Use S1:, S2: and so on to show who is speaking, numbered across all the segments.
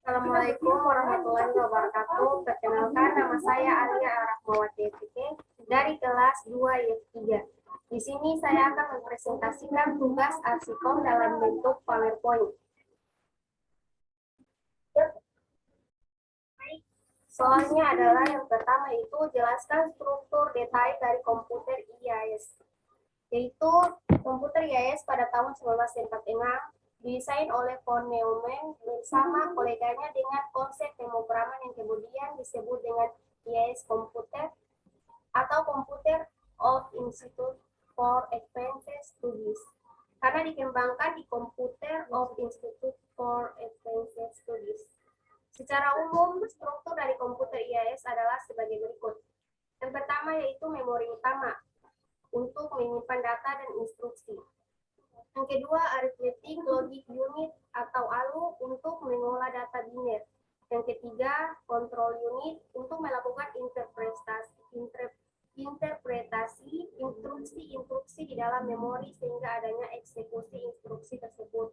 S1: Assalamualaikum warahmatullahi wabarakatuh. Perkenalkan, nama saya Alia Rahmawati dari kelas 2 YF 3. Di sini saya akan mempresentasikan tugas Arsikom dalam bentuk PowerPoint. Soalnya adalah yang pertama itu jelaskan struktur detail dari komputer IAS. Yaitu komputer IAS pada tahun 1946 didesain oleh von Neumann bersama koleganya dengan konsep pemrograman yang kemudian disebut dengan IAS Computer atau Computer of Institute for Advanced Studies. Karena dikembangkan di Computer of Institute for Advanced Studies. Secara umum, struktur dari komputer IAS adalah sebagai berikut. Yang pertama yaitu memori utama untuk menyimpan data dan instruksi. Yang kedua, arithmetic logic unit atau ALU untuk mengolah data biner. Yang ketiga, control unit untuk melakukan interpretasi instruksi di dalam memori sehingga adanya eksekusi instruksi tersebut.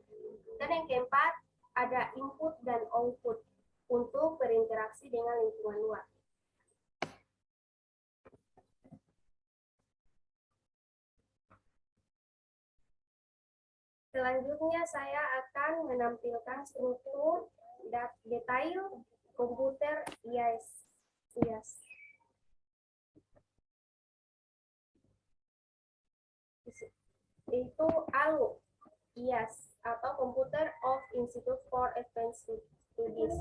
S1: Dan yang keempat, ada input dan output untuk berinteraksi dengan lingkungan luar. Selanjutnya saya akan menampilkan struktur detail komputer IAS. Itu ALU IAS atau Computer of Institute for Advanced Studies.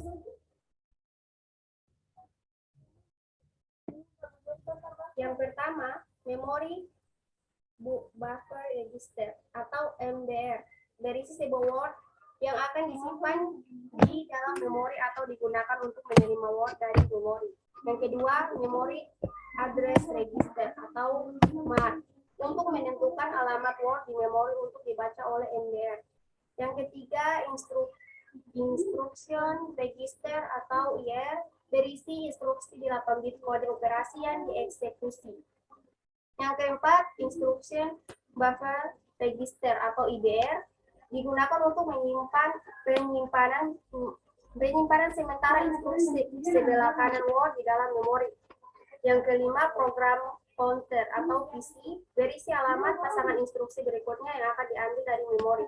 S1: Yang pertama, memori buffer register atau MBR, berisi sebuah word yang akan disimpan di dalam memori atau digunakan untuk menerima word dari memori. Yang kedua, memori address register atau MAR untuk menentukan alamat word di memori untuk dibaca oleh MBR. Yang ketiga, instruction register atau IR, berisi instruksi di 8 bit kode operasi yang dieksekusi. Yang keempat, instruction buffer register atau IBR, digunakan untuk menyimpan penyimpanan sementara instruksi sebelah kanan word di dalam memori. Yang kelima, program counter atau PC, berisi alamat pasangan instruksi berikutnya yang akan diambil dari memori.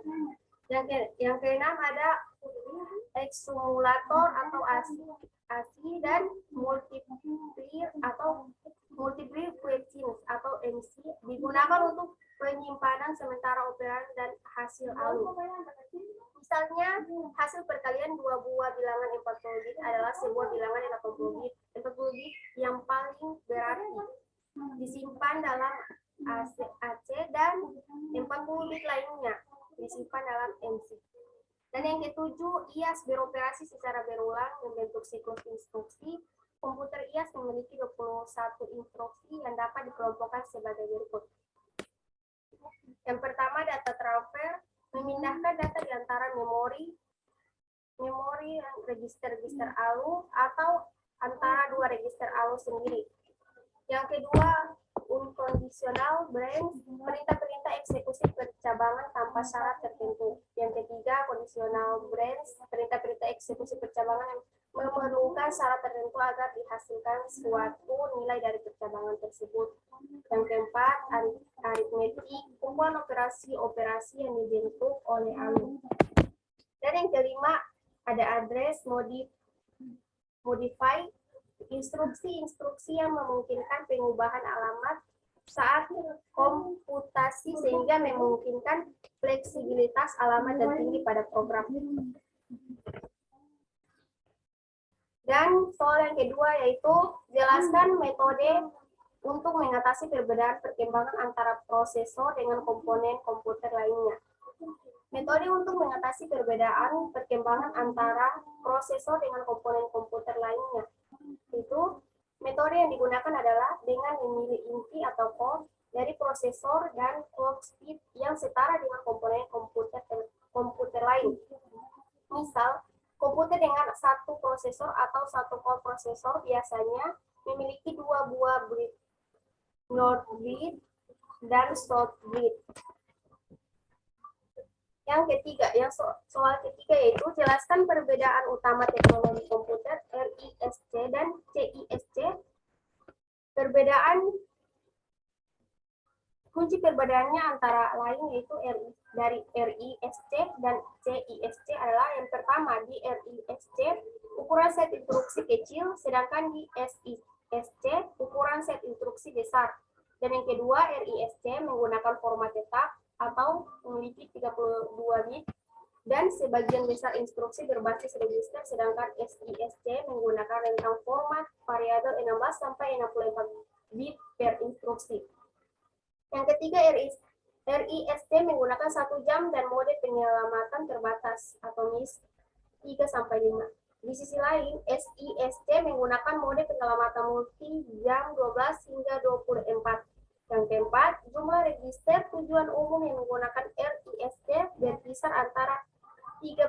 S1: Yang keenam, ada accumulator atau ASI dan multiplier atau multiplier questions atau MC, digunakan untuk penyimpanan sementara operan dan hasil ALU. Misalnya, hasil perkalian dua buah bilangan 40 bit adalah sebuah bilangan 80 bit. 40 bit yang paling berarti disimpan dalam AC dan 40 bit lainnya disimpan dalam MC. Dan yang ketujuh, IAS beroperasi secara berulang membentuk siklus instruksi. Komputer IAS memiliki 21 instruksi yang dapat dikelompokkan sebagai berikut. Yang pertama, data transfer, memindahkan data di antara memori register ALU atau antara dua register ALU sendiri. Yang kedua, unconditional branch, perintah-perintah eksekusi percabangan tanpa syarat tertentu. Yang ketiga, conditional branch, perintah-perintah eksekusi percabangan yang memerlukan syarat tertentu agar dihasilkan suatu nilai dari percabangan tersebut. Yang keempat, arithmetic, kumpulan operasi-operasi yang dibentuk oleh ALU. Dan yang kelima, ada address modify, instruksi-instruksi yang memungkinkan pengubahan alamat saat komputasi sehingga memungkinkan fleksibilitas alamat dan tinggi pada program. Dan soal yang kedua yaitu jelaskan metode untuk mengatasi perbedaan perkembangan antara prosesor dengan komponen komputer lainnya. Metode untuk mengatasi perbedaan perkembangan antara prosesor dengan komponen komputer lainnya. Itu metode yang digunakan adalah dengan memilih inti atau core dari prosesor dan clock speed yang setara dengan komponen komputer lain. Misal, komputer dengan satu prosesor atau satu core prosesor biasanya memiliki dua buah north bit dan south bit. Yang ketiga, soal ketiga yaitu jelaskan perbedaan utama teknologi komputer RISC dan CISC. Perbedaan Kunci perbedaannya antara lain yaitu dari RISC dan CISC adalah yang pertama di RISC ukuran set instruksi kecil, sedangkan di SISC ukuran set instruksi besar. Dan yang kedua, RISC menggunakan format tetap atau memiliki 32 bit dan sebagian besar instruksi berbasis register, sedangkan SISC menggunakan rentang format variabel 16 sampai 64 bit per instruksi. Yang ketiga, RISC menggunakan 1 jam dan mode penyelamatan terbatas atau MIS 3-5. Di sisi lain, SISC menggunakan mode penyelamatan multi jam 12 hingga 24. Yang keempat, jumlah register tujuan umum yang menggunakan RISC berkisar antara 32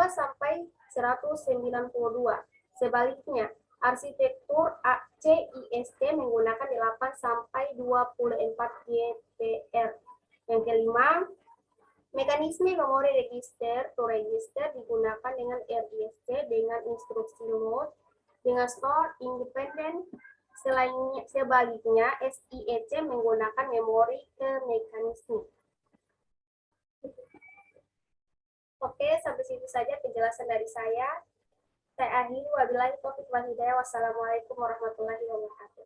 S1: sampai 192. Sebaliknya, arsitektur CISC menggunakan 8 sampai 24 GPR. Yang kelima, mekanisme memori register to register digunakan dengan RISC dengan instruksi load dengan store independen. Sebaliknya, SISC menggunakan memori ke mekanisme. Oke, sampai situ saja penjelasan dari saya. Saya akhiri, wabillahi taufiq wal hidayah. Wassalamualaikum warahmatullahi wabarakatuh.